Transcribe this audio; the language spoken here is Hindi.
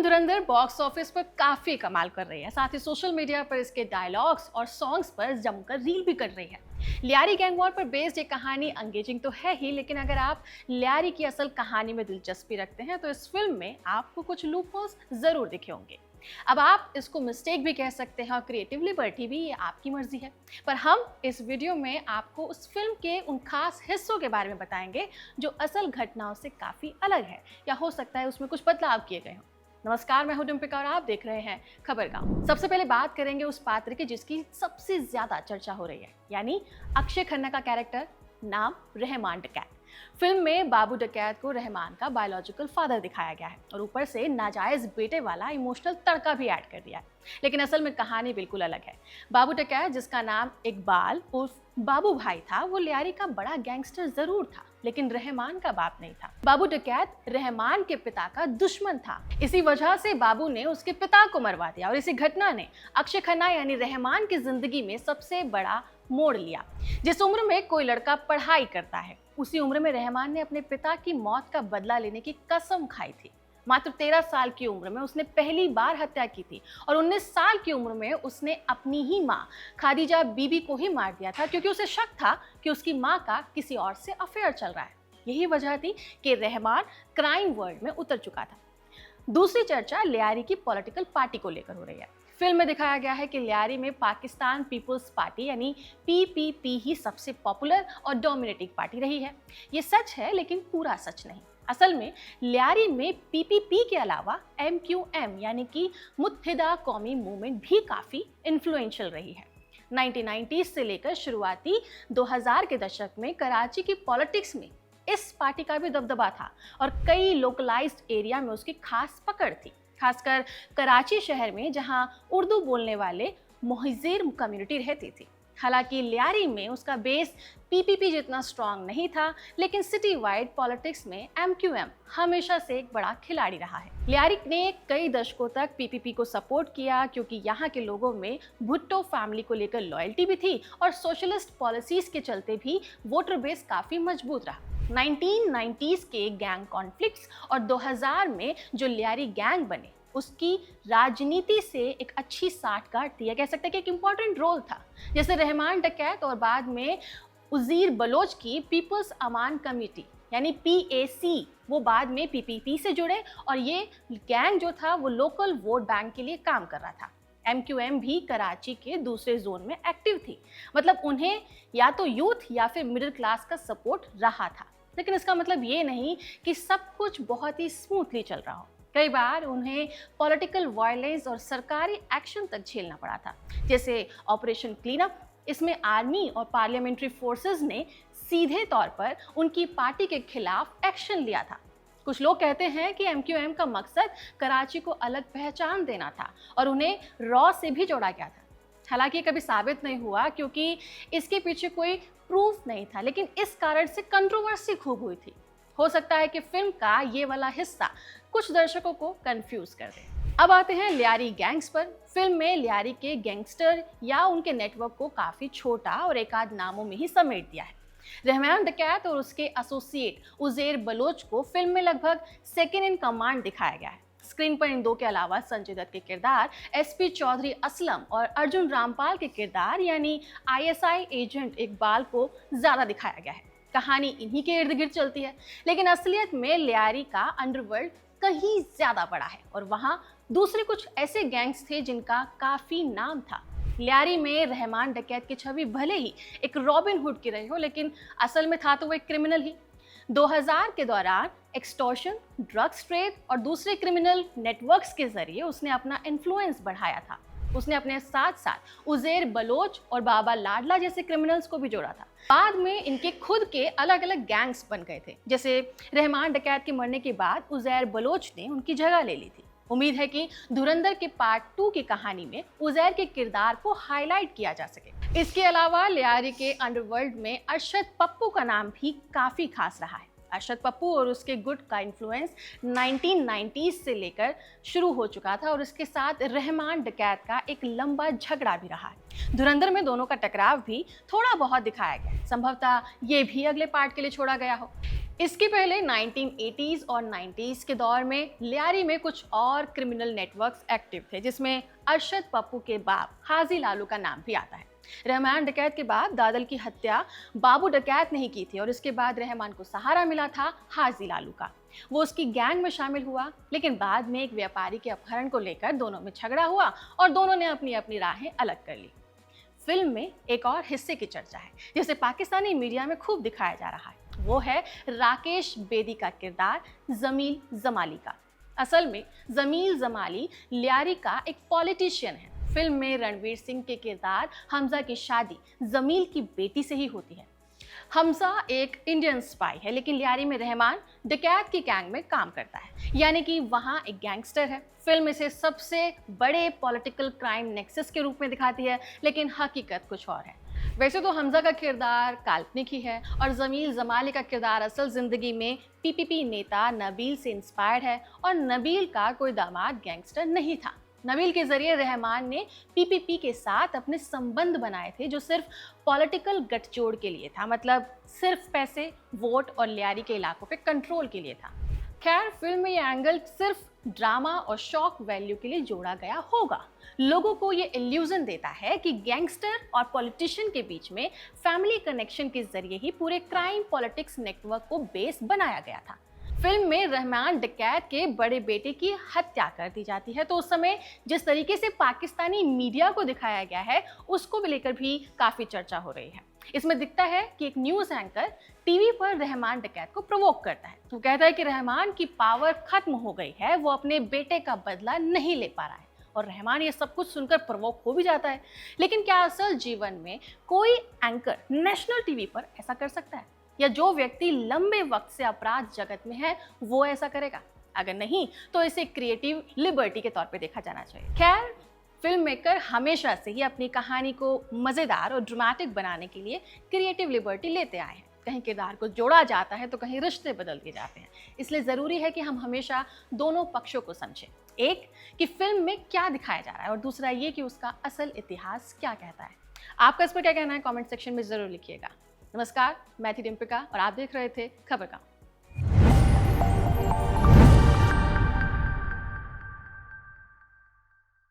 धुरंधर बॉक्स ऑफिस पर काफी कमाल कर रही है। साथ ही सोशल मीडिया पर इसके डायलॉग्स और सॉन्ग्स पर जमकर रील भी कर रही है। लियारी गैंग वॉर पर बेस्ड ये कहानी अंगेजिंग तो है ही, लेकिन अगर आप लियारी की असल कहानी में दिलचस्पी रखते हैं तो इस फिल्म में आपको कुछ लूपहोल्स जरूर दिखे होंगे। अब आप इसको मिस्टेक भी कह सकते हैं और क्रिएटिव लिबर्टी भी, ये आपकी मर्जी है। पर हम इस वीडियो में आपको उस फिल्म के उन खास हिस्सों के बारे में बताएंगे जो असल घटनाओं से काफी अलग है, या हो सकता है उसमें कुछ बदलाव किए गए हों। नमस्कार, मैं हूं डिम्पिका और आप देख रहे हैं खबरगांव। सबसे पहले बात करेंगे उस पात्र की जिसकी सबसे ज्यादा चर्चा हो रही है, यानी अक्षय खन्ना का कैरेक्टर, नाम रहमान डकैत। फिल्म में बाबू डकैत को रहमान का बायोलॉजिकल फादर दिखाया गया है और ऊपर से नाजायज बेटे वाला इमोशनल तड़का भी ऐड कर दिया है। लेकिन असल में कहानी बिल्कुल अलग है। बाबू डकैत, जिसका नाम इकबाल उर्फ बाबू भाई था, वो लियारी का बड़ा गैंगस्टर जरूर था, लेकिन रहमान का बाप नहीं था। बाबू डकैत रहमान के पिता का दुश्मन था। इसी वजह से बाबू ने उसके पिता को मरवा दिया और इसी घटना ने अक्षय खन्ना यानी रहमान की जिंदगी में सबसे बड़ा मोड़ लिया। जिस उम्र में कोई लड़का पढ़ाई करता है, उसी उम्र में रहमान ने अपने पिता की मौत का बदला लेने की कसम खाई थी। मात्र 13 साल की उम्र में उसने पहली बार हत्या की थी और 19 साल की उम्र में उसने अपनी ही मां खादीजा बीबी को ही मार दिया था, क्योंकि उसे शक था कि उसकी मां का किसी और से अफेयर चल रहा है। यही वजह थी कि रहमान क्राइम वर्ल्ड में उतर चुका था। दूसरी चर्चा लियारी की पॉलिटिकल पार्टी को लेकर हो रही है। फिल्म में दिखाया गया है कि लियारी में पाकिस्तान पीपुल्स पार्टी यानी पीपीपी ही सबसे पॉपुलर और डोमिनेटिंग पार्टी रही है। ये सच है, लेकिन पूरा सच नहीं। असल में लियारी में पीपीपी के अलावा एमक्यूएम यानी कि मुत्तहिदा कौमी मूवमेंट भी काफ़ी इन्फ्लुएंशियल रही है। 1990s से लेकर शुरुआती 2000 के दशक में कराची की पॉलिटिक्स में इस पार्टी का भी दबदबा था और कई लोकलाइज्ड एरिया में उसकी खास पकड़ थी, खासकर कराची शहर में जहां उर्दू बोलने वाले मोहज़िर कम्युनिटी रहती थी। हालांकि लियारी में उसका बेस पीपीपी जितना स्ट्रांग नहीं था, लेकिन सिटी वाइड पॉलिटिक्स में एमक्यूएम हमेशा से एक बड़ा खिलाड़ी रहा है। लियारी ने कई दशकों तक पीपीपी को सपोर्ट किया, क्योंकि यहाँ के लोगों में भुट्टो फैमिली को लेकर लॉयल्टी भी थी और सोशलिस्ट पॉलिसीज के चलते भी वोटर बेस काफ़ी मजबूत रहा। 1990s के गैंग कॉन्फ्लिक्ट्स और 2000 में जो लियारी गैंग बने, उसकी राजनीति से एक अच्छी साठगांठ थी, या कह सकते हैं कि एक इम्पॉर्टेंट रोल था। जैसे रहमान डकैत और बाद में उज़ीर बलोच की पीपल्स अमान कमेटी यानी पीएसी, वो बाद में पीपीपी से जुड़े और ये गैंग जो था वो लोकल वोट बैंक के लिए काम कर रहा था। एमक्यूएम भी कराची के दूसरे जोन में एक्टिव थी, मतलब उन्हें या तो यूथ या फिर मिडिल क्लास का सपोर्ट रहा था। लेकिन इसका मतलब ये नहीं कि सब कुछ बहुत ही स्मूथली चल रहा हो। कई बार उन्हें पॉलिटिकल वायलेंस और सरकारी एक्शन तक झेलना पड़ा था, जैसे ऑपरेशन क्लीनअप। इसमें आर्मी और पार्लियामेंट्री फोर्सेस ने सीधे तौर पर उनकी पार्टी के खिलाफ एक्शन लिया था। कुछ लोग कहते हैं कि एमक्यूएम का मकसद कराची को अलग पहचान देना था और उन्हें रॉ से भी जोड़ा गया था। हालांकि कभी साबित नहीं हुआ, क्योंकि इसके पीछे कोई प्रूफ नहीं था, लेकिन इस कारण से कंट्रोवर्सी खूब हुई थी। हो सकता है कि फिल्म का ये वाला हिस्सा कुछ दर्शकों को कंफ्यूज कर दे। अब आते हैं लियारी गैंग्स पर। फिल्म में लियारी के गैंगस्टर या उनके नेटवर्क को काफ़ी छोटा और एकाध नामों में ही समेट दिया है। रहमान डकैत और उसके एसोसिएट उज़ैर बलोच को फिल्म में लगभग सेकेंड इन कमांड दिखाया गया है। स्क्रीन पर इन दो के अलावा संजय दत्त के किरदार, एसपी चौधरी असलम और अर्जुन रामपाल के किरदार यानी आईएसआई एजेंट इकबाल को ज़्यादा दिखाया गया है। कहानी इन्हीं के इर्द गिर्द चलती है, लेकिन असलियत में लियारी का अंडरवर्ल्ड कहीं ज़्यादा बड़ा है और वहाँ दूसरे कुछ ऐसे गैंग्स थे जिनका काफ़ी नाम था। लियारी में रहमान डकैत की छवि भले ही एक रॉबिन हुड की रही हो, लेकिन असल में था तो वो एक क्रिमिनल ही। 2000 के दौरान एक्सटॉर्शन, ड्रग्स ट्रेड और दूसरे क्रिमिनल नेटवर्क्स के जरिए उसने अपना इन्फ्लुएंस बढ़ाया था। उसने अपने साथ साथ उज़ैर बलोच और बाबा लाडला जैसे क्रिमिनल्स को भी जोड़ा था। बाद में इनके खुद के अलग अलग गैंग्स बन गए थे। जैसे रहमान डकैत के मरने के बाद उज़ैर बलोच ने उनकी जगह ले ली थी। उम्मीद है कि धुरंधर के पार्ट 2 की कहानी में उज़ैर के किरदार को हाईलाइट किया जा सके। इसके अलावा लियारी के अंडरवर्ल्ड में अरशद पप्पू का नाम भी काफ़ी खास रहा है। अरशद पप्पू और उसके गुट का इन्फ्लुएंस 1990s से लेकर शुरू हो चुका था और इसके साथ रहमान डकैत का एक लंबा झगड़ा भी रहा है। धुरंधर में दोनों का टकराव भी थोड़ा बहुत दिखाया गया, संभवतः ये भी अगले पार्ट के लिए छोड़ा गया हो। इसके पहले 1980s और 90s के दौर में लियारी में कुछ और क्रिमिनल नेटवर्क्स एक्टिव थे, जिसमें अरशद पप्पू के बाप हाजी लालू का नाम भी आता है। रहमान डकैत के बाद दादल की हत्या बाबू डकैत नहीं की थी और इसके बाद रहमान को सहारा मिला था हाजी लालू का। वो उसकी गैंग में शामिल हुआ, लेकिन बाद में एक व्यापारी के अपहरण को लेकर दोनों में झगड़ा हुआ और दोनों ने अपनी अपनी राहें अलग कर ली। फिल्म में एक और हिस्से की चर्चा है जिसे पाकिस्तानी मीडिया में खूब दिखाया जा रहा है, वो है राकेश बेदी का किरदार जमील जमाली का। असल में जमील जमाली लियारी का एक पॉलिटिशियन है। फिल्म में रणवीर सिंह के किरदार हमजा की शादी जमील की बेटी से ही होती है। हमजा एक इंडियन स्पाई है, लेकिन लियारी में रहमान डकैत की गैंग में काम करता है, यानी कि वहाँ एक गैंगस्टर है। फिल्म इसे सबसे बड़े पॉलिटिकल क्राइम नेक्सस के रूप में दिखाती है, लेकिन हकीकत कुछ और है। वैसे तो हमजा का किरदार काल्पनिक ही है और जमील जमाली का किरदार असल जिंदगी में पीपीपी नेता नबील से इंस्पायर्ड है, और नबील का कोई दामाद गैंगस्टर नहीं था। नबील के जरिए रहमान ने पीपीपी के साथ अपने संबंध बनाए थे, जो सिर्फ पॉलिटिकल गठजोड़ के लिए था, मतलब सिर्फ पैसे, वोट और लियारी के इलाकों पे कंट्रोल के लिए था। खैर, फिल्म में ये एंगल सिर्फ ड्रामा और शॉक वैल्यू के लिए जोड़ा गया होगा। लोगों को ये इल्यूजन देता है कि गैंगस्टर और पॉलिटिशियन के बीच में फैमिली कनेक्शन के जरिए ही पूरे क्राइम पॉलिटिक्स नेटवर्क को बेस बनाया गया था। फिल्म में रहमान डकैत के बड़े बेटे की हत्या कर दी जाती है, तो उस समय जिस तरीके से पाकिस्तानी मीडिया को दिखाया गया है उसको भी लेकर भी काफ़ी चर्चा हो रही है। इसमें दिखता है कि एक न्यूज़ एंकर टीवी पर रहमान डकैत को प्रोवोक करता है। वो कहता है कि रहमान की पावर खत्म हो गई है, वो अपने बेटे का बदला नहीं ले पा रहा है, और रहमान ये सब कुछ सुनकर प्रवोक हो भी जाता है। लेकिन क्या असल जीवन में कोई एंकर नेशनल टीवी पर ऐसा कर सकता है, या जो व्यक्ति लंबे वक्त से अपराध जगत में है वो ऐसा करेगा? अगर नहीं तो इसे क्रिएटिव लिबर्टी के तौर पे देखा जाना चाहिए। खैर, फिल्म मेकर हमेशा से ही अपनी कहानी को मज़ेदार और ड्रामेटिक बनाने के लिए क्रिएटिव लिबर्टी लेते आए हैं। कहीं किरदार को जोड़ा जाता है तो कहीं रिश्ते बदल दिए जाते हैं। इसलिए ज़रूरी है कि हम हमेशा दोनों पक्षों को समझें, एक कि फिल्म में क्या दिखाया जा रहा है और दूसरा ये कि उसका असल इतिहास क्या कहता है। आपका इस पर क्या कहना है कमेंट सेक्शन में ज़रूर लिखिएगा। नमस्कार, मैं थी डिम्पिका और आप देख रहे थे खबर गाँव।